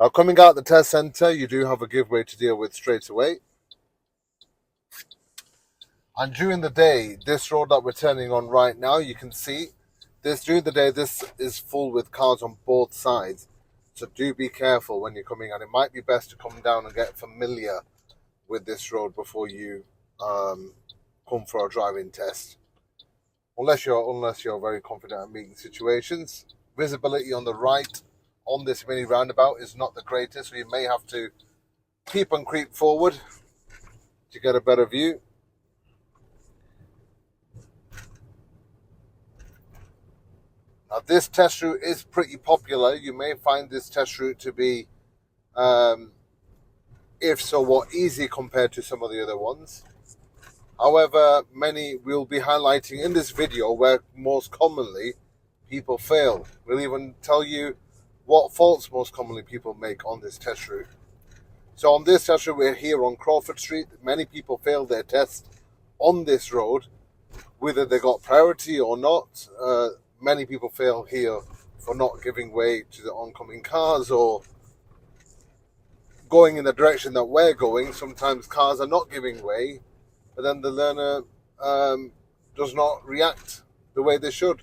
Now, coming out the test centre, you do have a giveaway to deal with straight away. And during the day, this road that we're turning on right now, you can see this during the day, this is full with cars on both sides. So do be careful when you're coming, and it might be best to come down and get familiar with this road before you come for a driving test. Unless you're very confident at meeting situations. Visibility on the right on this mini roundabout is not the greatest, so you may have to keep and creep forward to get a better view. Now, this test route is pretty popular. You may find this test route to be, if so what, easy compared to some of the other ones. However, many we'll be highlighting in this video where most commonly people fail. We'll even tell you what faults most commonly people make on this test route. So on this test route, we're here on Crawford Street. Many people fail their test on this road, whether they got priority or not. Many people fail here for not giving way to the oncoming cars or going in the direction that we're going. Sometimes cars are not giving way, but then the learner does not react the way they should.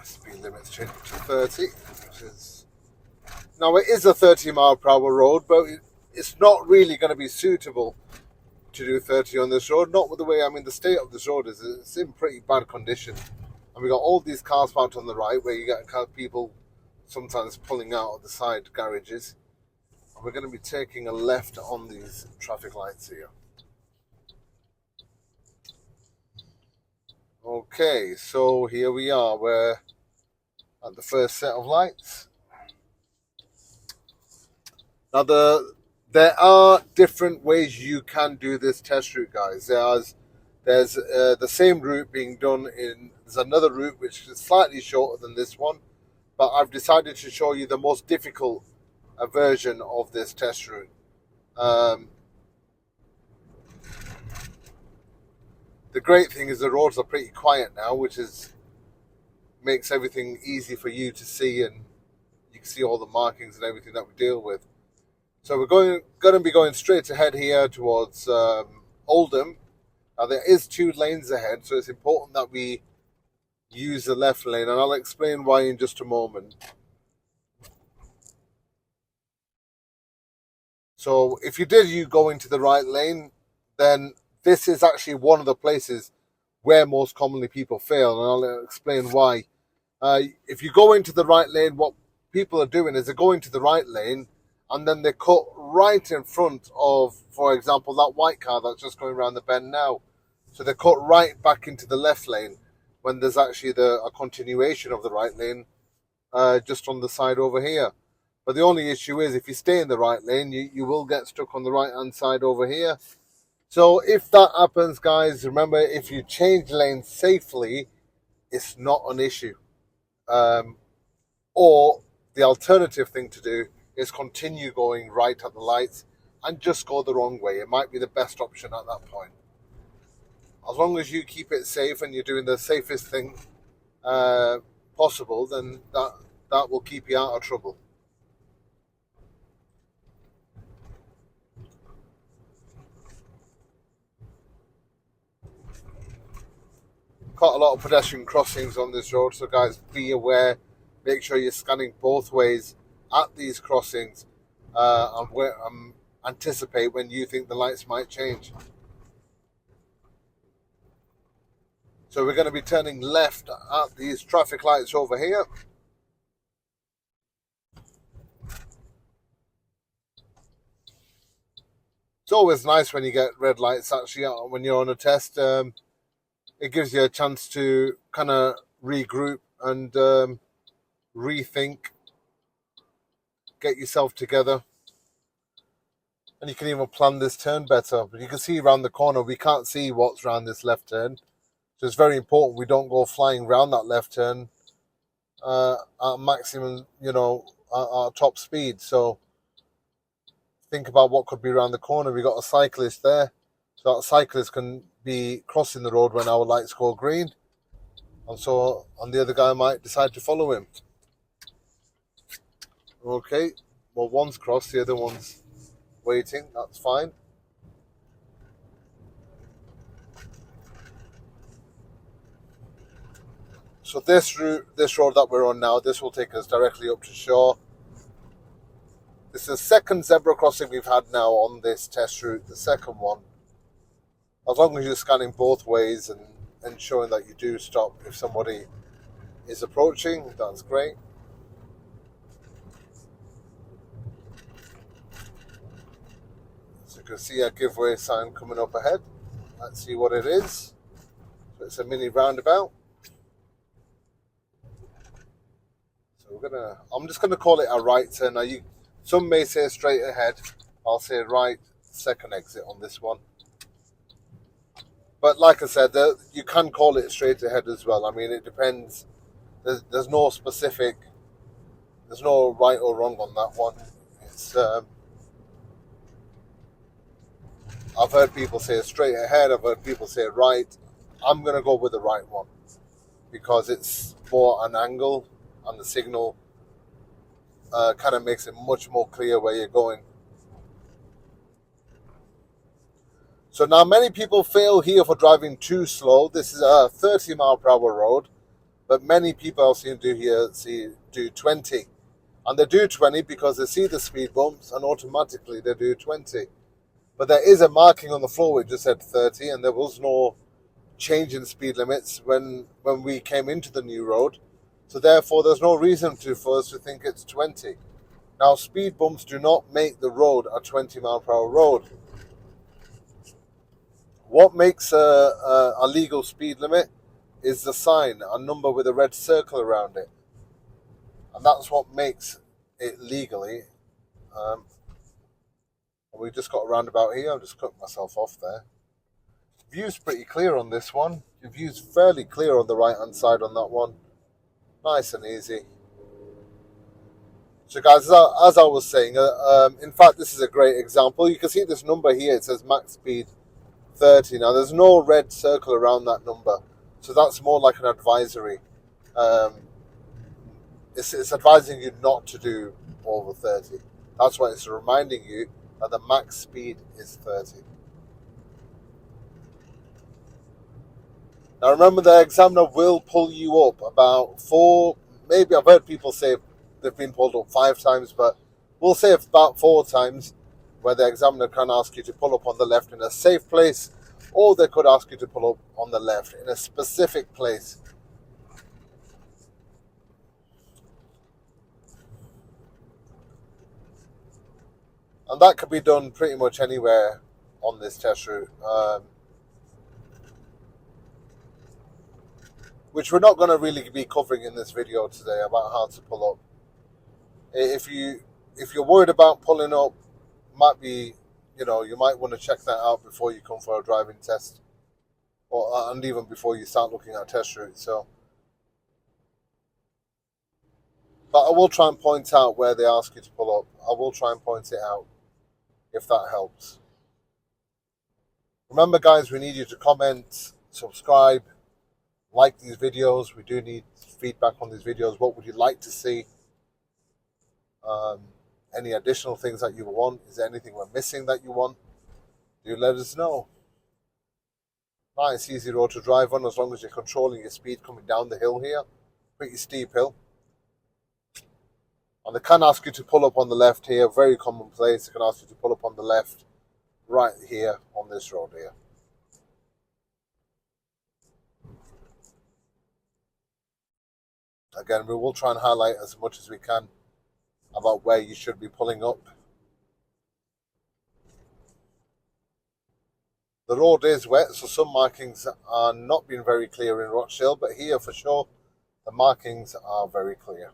Speed limit's changed to 30. Now, it is a 30-mile-per-hour road, but it's not really going to be suitable to do 30 on this road. Not with the way, the state of this road is it's in pretty bad condition. And we got all these cars parked on the right where you get people sometimes pulling out of the side garages. And we're going to be taking a left on these traffic lights here. Okay, so here we are. We're at the first set of lights. Now, there are different ways you can do this test route, guys. There's the same route being done there's another route which is slightly shorter than this one, but I've decided to show you the most difficult version of this test route. The great thing is the roads are pretty quiet now, which makes everything easy for you to see, and you can see all the markings and everything that we deal with. So we're going to be going straight ahead here towards Oldham. Now, there is 2 lanes ahead, so it's important that we use the left lane, and I'll explain why in just a moment. So if you go into the right lane, then this is actually one of the places where most commonly people fail, and I'll explain why. If you go into the right lane, what people are doing is they're going to the right lane, and then they cut right in front of, for example, that white car that's just going around the bend now. So they cut right back into the left lane when there's actually a continuation of the right lane just on the side over here. But the only issue is if you stay in the right lane, you will get stuck on the right-hand side over here. So if that happens, guys, remember, if you change lanes safely, it's not an issue. Or the alternative thing to do is continue going right at the lights and just go the wrong way. It might be the best option at that point. As long as you keep it safe and you're doing the safest thing possible, then that will keep you out of trouble. Quite a lot of pedestrian crossings on this road, so guys, be aware. Make sure you're scanning both ways at these crossings and anticipate when you think the lights might change. So we're going to be turning left at these traffic lights over here. It's always nice when you get red lights, actually, when you're on a test. It gives you a chance to kind of regroup and rethink, get yourself together, and you can even plan this turn better. But you can see around the corner, we can't see what's around this left turn, so it's very important we don't go flying around that left turn at maximum, at our top speed. So think about what could be around the corner. We got a cyclist there, so that cyclist can be crossing the road when our lights go green, and the other guy might decide to follow him. Okay, well, one's crossed, the other one's waiting. That's fine. So this route, this road that we're on now, this will take us directly up to shore. This is the second zebra crossing we've had now on this test route, the second one. As long as you're scanning both ways and ensuring that you do stop if somebody is approaching, that's great. So you can see a giveaway sign coming up ahead. Let's see what it is. So it's a mini roundabout. So I'm just gonna call it a right turn. Now some may say straight ahead. I'll say right second exit on this one. But like I said, you can call it straight ahead as well. I mean, it depends. There's no specific. There's no right or wrong on that one. It's. I've heard people say straight ahead. I've heard people say right. I'm gonna go with the right one because it's more an angle, and the signal kind of makes it much more clear where you're going. So now many people fail here for driving too slow. This is a 30 mile per hour road, but many people I've seen do 20. And they do 20 because they see the speed bumps and automatically they do 20. But there is a marking on the floor which just said 30, and there was no change in speed limits when we came into the new road. So therefore there's no reason for us to think it's 20. Now speed bumps do not make the road a 20 mile per hour road. What makes a legal speed limit is the sign, a number with a red circle around it. And that's what makes it legally. We just got a roundabout here. I've just cut myself off there. View's pretty clear on this one. The view's fairly clear on the right-hand side on that one. Nice and easy. So guys, as I was saying, in fact, this is a great example. You can see this number here. It says max speed 30. Now, there's no red circle around that number, so that's more like an advisory. It's advising you not to do over 30. That's why it's reminding you that the max speed is 30. Now, remember, the examiner will pull you up about 4, maybe I've heard people say they've been pulled up 5 times, but we'll say about 4 times where the examiner can ask you to pull up on the left in a safe place, or they could ask you to pull up on the left in a specific place. And that could be done pretty much anywhere on this test route, which we're not going to really be covering in this video today about how to pull up. If you're worried about pulling up, you might want to check that out before you come for a driving test, and even before you start looking at test routes. But I will try and point out where they ask you to pull up. I will try and point it out if that helps. Remember, guys, we need you to comment, subscribe, like these videos. We do need feedback on these videos. What would you like to see? Any additional things that you want? Is there anything we're missing that you want? Do let us know. Nice, easy road to drive on as long as you're controlling your speed coming down the hill here. Pretty steep hill. And they can ask you to pull up on the left here. Very commonplace. They can ask you to pull up on the left right here on this road here. Again, we will try and highlight as much as we can about where you should be pulling up. The road is wet, so some markings are not being very clear in Rochdale, but here for sure, the markings are very clear.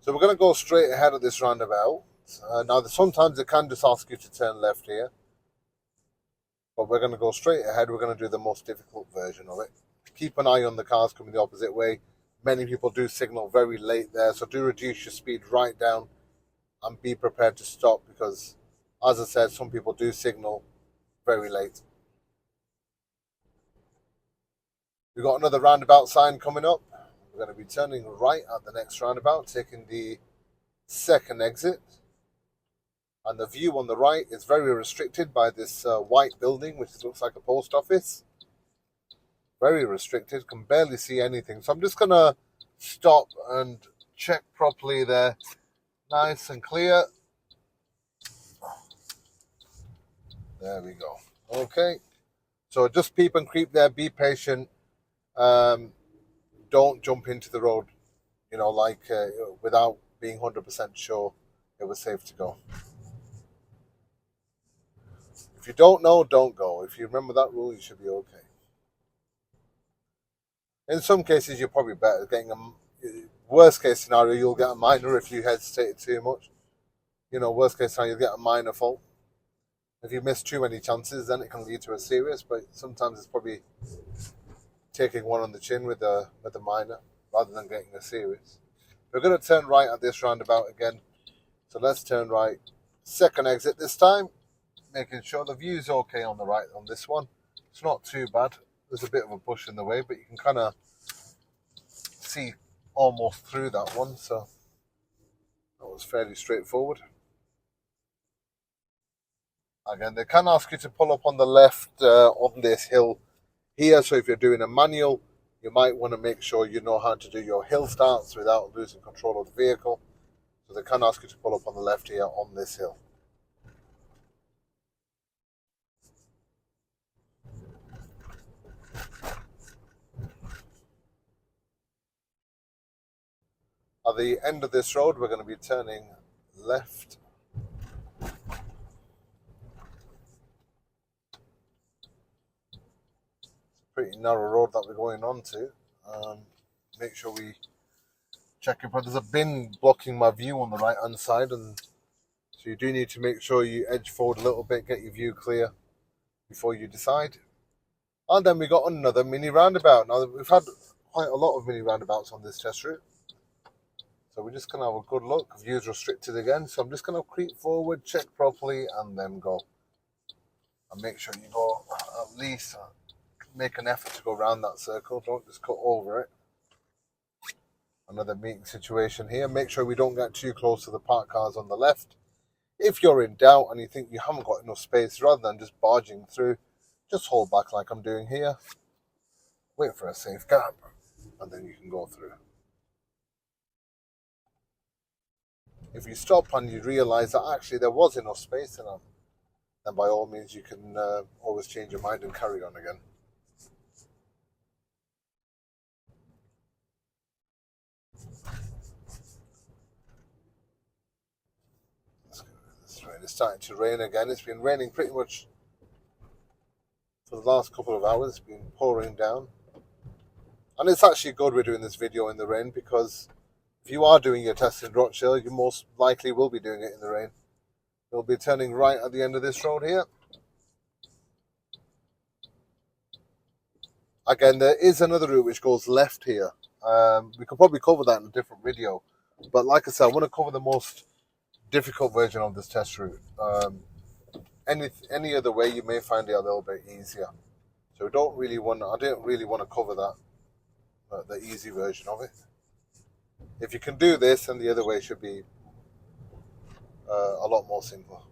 So we're going to go straight ahead of this roundabout. Now, sometimes they can just ask you to turn left here, but we're going to go straight ahead. We're going to do the most difficult version of it. Keep an eye on the cars coming the opposite way. Many people do signal very late there, so do reduce your speed right down and be prepared to stop because, as I said, some people do signal very late. We've got another roundabout sign coming up. We're going to be turning right at the next roundabout, taking the second exit. And the view on the right is very restricted by this white building, which looks like a post office. Very restricted, can barely see anything. So I'm just going to stop and check properly there. Nice and clear. There we go. Okay. So just peep and creep there. Be patient. Don't jump into the road, without being 100% sure it was safe to go. If you don't know, don't go. If you remember that rule, you should be okay. In some cases, you're probably better getting worst case scenario, you'll get a minor if you hesitate too much. Worst case scenario, you'll get a minor fault. If you miss too many chances, then it can lead to a serious, but sometimes it's probably taking one on the chin with a minor rather than getting a serious. We're going to turn right at this roundabout again. So let's turn right. Second exit this time. Making sure the view's okay on the right on this one. It's not too bad. There's a bit of a bush in the way, but you can kind of see almost through that one. So that was fairly straightforward. Again, they can ask you to pull up on the left on this hill here. So if you're doing a manual, you might want to make sure you know how to do your hill starts without losing control of the vehicle. So they can ask you to pull up on the left here on this hill. At the end of this road, we're going to be turning left. Pretty narrow road that we're going on to. Make sure we check it. There's a bin blocking my view on the right hand side, and so you do need to make sure you edge forward a little bit, get your view clear before you decide. And then we got another mini roundabout. Now we've had quite a lot of mini roundabouts on this test route, so we're just gonna have a good look. View's restricted again, so I'm just gonna creep forward, check properly, and then go. And make sure you go at least. Make an effort to go around that circle. Don't just cut over it. Another meeting situation here. Make sure we don't get too close to the parked cars on the left. If you're in doubt and you think you haven't got enough space, rather than just barging through, just hold back like I'm doing here. Wait for a safe gap, and then you can go through. If you stop and you realise that actually there was enough space, then by all means you can always change your mind and carry on again. It's starting to rain again. It's been raining pretty much for the last couple of hours. It's been pouring down. And it's actually good we're doing this video in the rain, because if you are doing your test in Rochdale, you most likely will be doing it in the rain. You'll be turning right at the end of this road here. Again, there is another route which goes left here. We could probably cover that in a different video. But like I said, I want to cover the most difficult version of this test route. Any other way, you may find it a little bit easier. So I don't really want to cover that, the easy version of it. If you can do this, then the other way should be a lot more simple.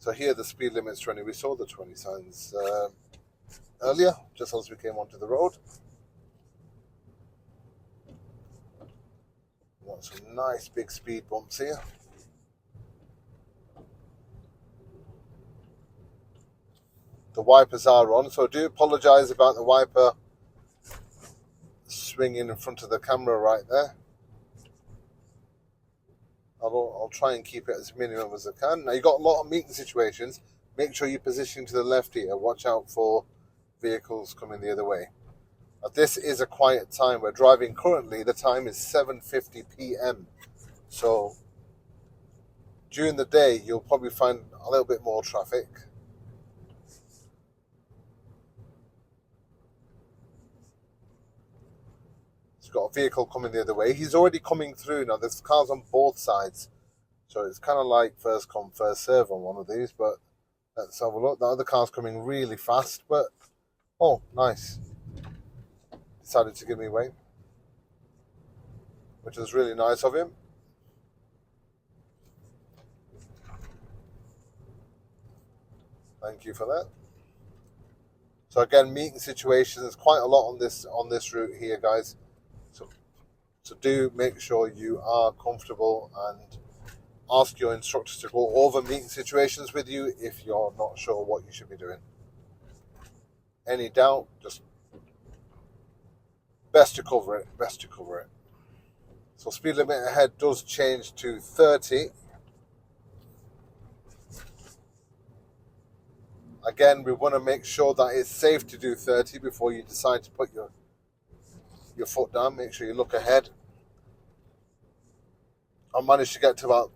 So here the speed limit's 20. We saw the 20 signs earlier, just as we came onto the road. Got some nice big speed bumps here. The wipers are on, so I do apologise about the wiper swinging in front of the camera right there. I'll try and keep it as minimum as I can. Now, you've got a lot of meeting situations. Make sure you position to the left here. Watch out for vehicles coming the other way. Now, this is a quiet time. We're driving currently. The time is 7:50 p.m. So during the day, you'll probably find a little bit more traffic. He's got a vehicle coming the other way. He's already coming through. Now, there's cars on both sides. So it's kind of like first come, first serve on one of these. But let's have a look. The other car's coming really fast. But, oh, nice. decided to give me way, which was really nice of him. Thank you for that. So again, meeting situations, quite a lot on this route here, guys. So do make sure you are comfortable and ask your instructors to go over meeting situations with you if you're not sure what you should be doing. Any doubt, just best to cover it. So speed limit ahead does change to 30. Again, we want to make sure that it's safe to do 30 before you decide to put your foot down. Make sure you look ahead. I managed to get to about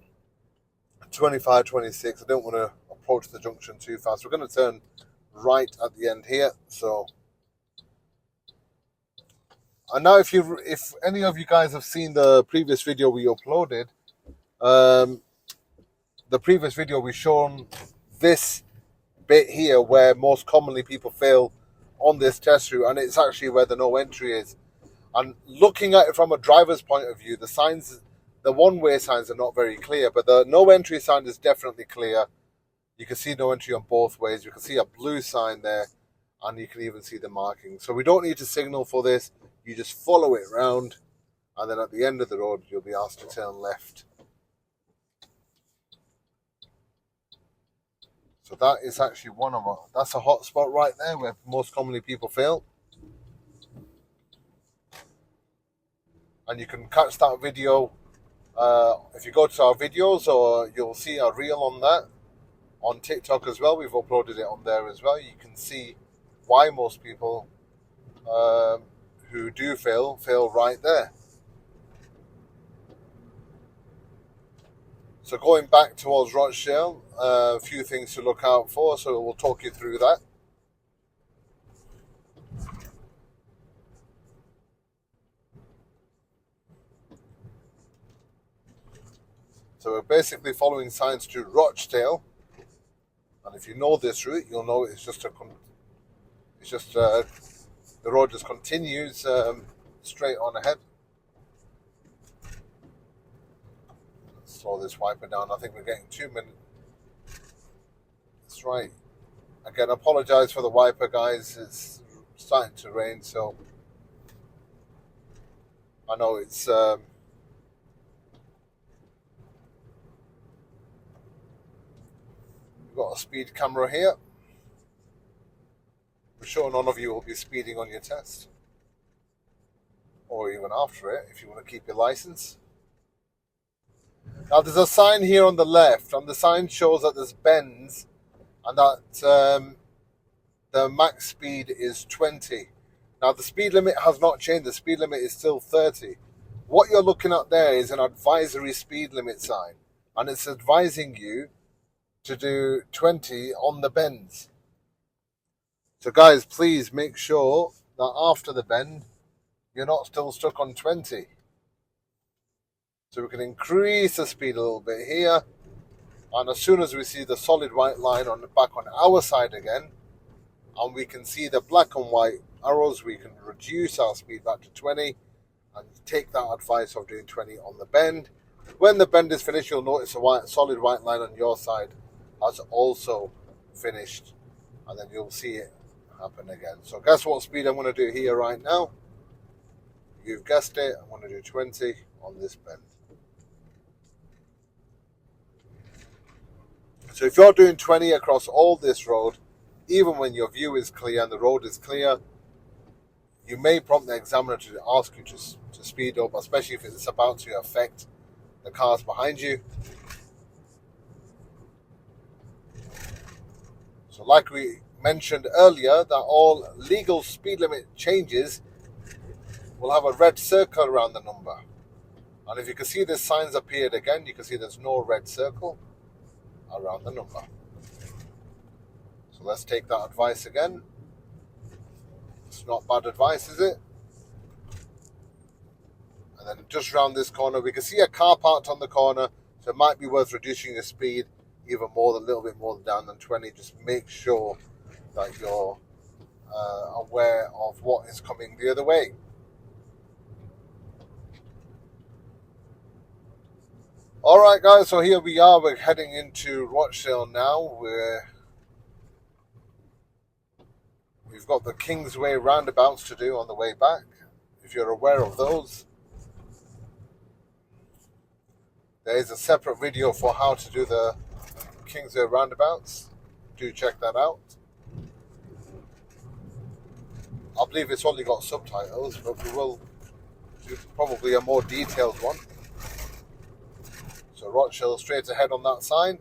25, 26. I don't want to approach the junction too fast. We're going to turn right at the end here. So, and now if any of you guys have seen the previous video we uploaded, the previous video we shown this bit here where most commonly people fail on this test route, and it's actually where the no entry is. And looking at it from a driver's point of view, the signs, the one-way signs are not very clear, but the no entry sign is definitely clear. You can see no entry on both ways. You can see a blue sign there, and you can even see the marking. So we don't need to signal for this. You just follow it round, and then at the end of the road, you'll be asked to turn left. So that is actually that's a hot spot right there where most commonly people fail. And you can catch that video if you go to our videos, or you'll see a reel on that on TikTok as well. We've uploaded it on there as well. You can see why most people who do fail right there. So going back towards Rochdale, a few things to look out for, so we'll talk you through that. So we're basically following signs to Rochdale, and if you know this route, you'll know it's just the road just continues straight on ahead. Slow this wiper down. I think we're getting 2 minutes. That's right. Again, I apologize for the wiper, guys. It's starting to rain, so I know it's we've got a speed camera here. I'm sure none of you will be speeding on your test, or even after it, if you want to keep your license. Now there's a sign here on the left, and the sign shows that there's bends and that the max speed is 20. Now the speed limit has not changed, the speed limit is still 30. What you're looking at there is an advisory speed limit sign, and it's advising you to do 20 on the bends. So guys, please make sure that after the bend, you're not still stuck on 20. So we can increase the speed a little bit here. And as soon as we see the solid white line on the back on our side again, and we can see the black and white arrows, we can reduce our speed back to 20 and take that advice of doing 20 on the bend. When the bend is finished, you'll notice a solid white line on your side has also finished, and then you'll see it happen again. So guess what speed I'm going to do here right now? You've guessed it, I'm going to do 20 on this bend. So if you're doing 20 across all this road, even when your view is clear and the road is clear, you may prompt the examiner to ask you to speed up, especially if it's about to affect the cars behind you. So like we mentioned earlier, that all legal speed limit changes will have a red circle around the number. And if you can see the signs appeared again, you can see there's no red circle around the number. So let's take that advice again. It's not bad advice, is it? And then just round this corner, we can see a car parked on the corner, so it might be worth reducing the speed even more, a little bit more down than 20. Just make sure that you're aware of what is coming the other way. Alright guys, so here we are, we're heading into Rochdale now. We've got the Kingsway roundabouts to do on the way back, if you're aware of those. There is a separate video for how to do the Kingsway roundabouts. Do check that out. I believe it's only got subtitles, but we will do probably a more detailed one. So Rochdale straight ahead on that sign.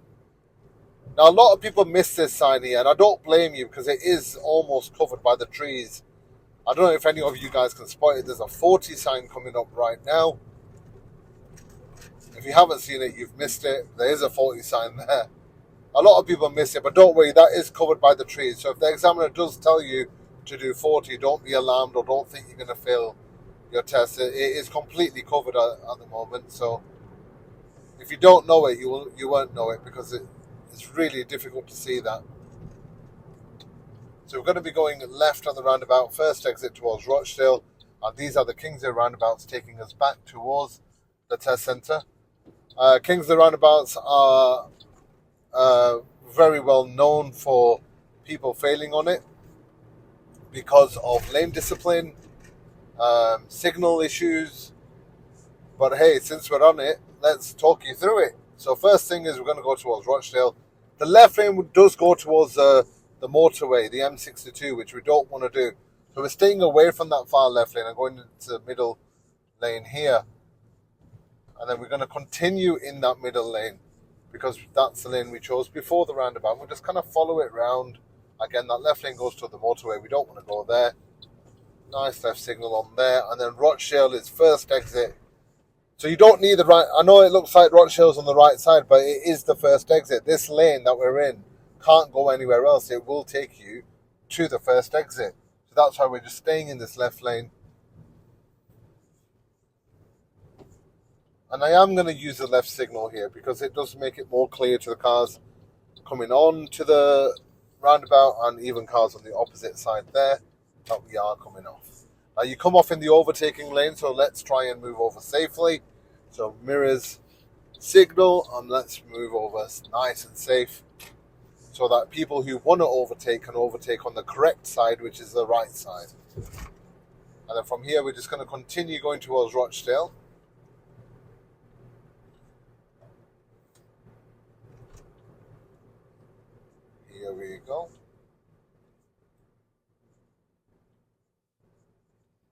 Now a lot of people miss this sign here, and I don't blame you because it is almost covered by the trees. I don't know if any of you guys can spot it. There's a 40 sign coming up right now. If you haven't seen it, you've missed it. There is a 40 sign there. A lot of people miss it, but don't worry, that is covered by the trees. So if the examiner does tell you to do 40, don't be alarmed or don't think you're going to fail your test. It is completely covered at the moment. So if you don't know it, you won't know it because it's really difficult to see that. So we're going to be going left on the roundabout, first exit towards Rochdale, and these are the Kingsway roundabouts taking us back towards the test centre. Kingsway roundabouts are very well known for people failing on it because of lane discipline, signal issues. But hey, since we're on it, let's talk you through it. So first thing is we're going to go towards Rochdale. The left lane does go towards the motorway, the M62, which we don't want to do. So we're staying away from that far left lane and going into the middle lane here. And then we're going to continue in that middle lane because that's the lane we chose before the roundabout. We'll just kind of follow it round. Again, that left lane goes to the motorway. We don't want to go there. Nice left signal on there. And then Rochdale is first exit. So you don't need the right... I know it looks like Rochdale's on the right side, but it is the first exit. This lane that we're in can't go anywhere else. It will take you to the first exit. So that's why we're just staying in this left lane. And I am going to use the left signal here because it does make it more clear to the cars coming on to the roundabout and even cars on the opposite side there that we are coming off. Now you come off in the overtaking lane, so let's try and move over safely. So mirrors, signal, and let's move over nice and safe so that people who want to overtake can overtake on the correct side, which is the right side. And then from here, we're just going to continue going towards Rochdale. Here we go.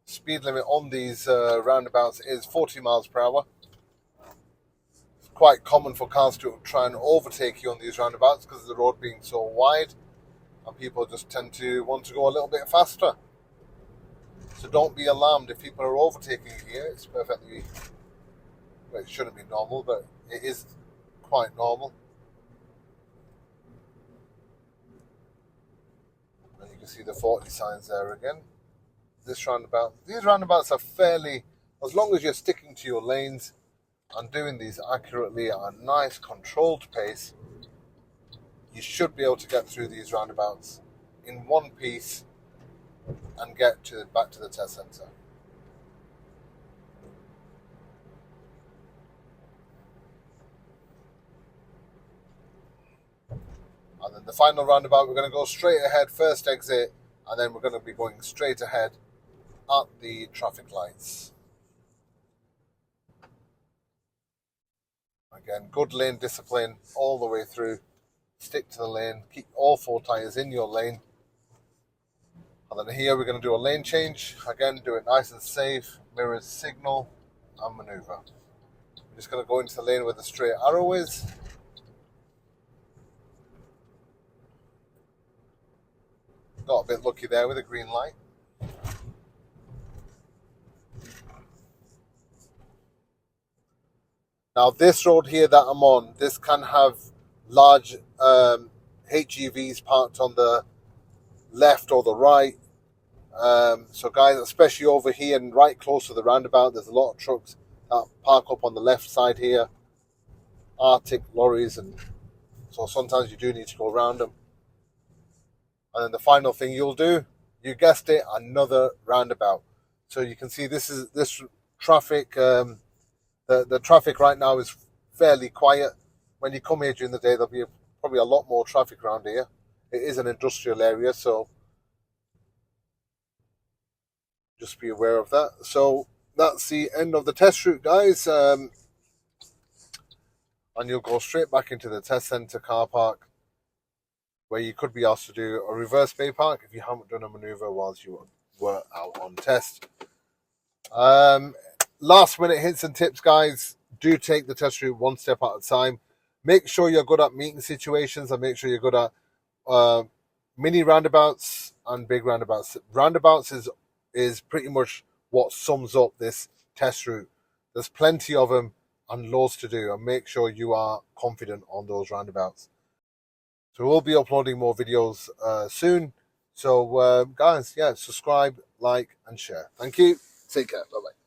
Speed limit on these roundabouts is 40 miles per hour. It's quite common for cars to try and overtake you on these roundabouts because of the road being so wide, and people just tend to want to go a little bit faster. So don't be alarmed if people are overtaking you here. It's perfectly, well, it shouldn't be normal, but it is quite normal. And you can see the 40 signs there again. This roundabout, these roundabouts are fairly, as long as you're sticking to your lanes and doing these accurately at a nice controlled pace, you should be able to get through these roundabouts in one piece and get back to the test centre. And then the final roundabout, we're going to go straight ahead, first exit, and then we're going to be going straight ahead at the traffic lights. Again, good lane discipline all the way through. Stick to the lane, keep all four tyres in your lane. And then here we're going to do a lane change. Again, do it nice and safe. Mirrors, signal, and manoeuvre. We're just going to go into the lane where the straight arrow is. Got a bit lucky there with a green light. Now this road here that I'm on, this can have large HGVs parked on the left or the right. So guys, especially over here and right close to the roundabout, there's a lot of trucks that park up on the left side here. Arctic lorries, and so sometimes you do need to go around them. And then the final thing you'll do, you guessed it, another roundabout. So you can see this traffic, the traffic right now is fairly quiet. When you come here during the day, there'll be probably a lot more traffic around here. It is an industrial area, so just be aware of that. So that's the end of the test route, guys. And you'll go straight back into the test centre car park, where you could be asked to do a reverse bay park if you haven't done a manoeuvre whilst you were out on test. Last minute hints and tips, guys. Do take the test route one step at a time. Make sure you're good at meeting situations, and make sure you're good at mini roundabouts and big roundabouts. Roundabouts is pretty much what sums up this test route. There's plenty of them and loads to do, and make sure you are confident on those roundabouts. So we'll be uploading more videos soon. So guys, yeah, subscribe, like, and share. Thank you. Take care. Bye-bye.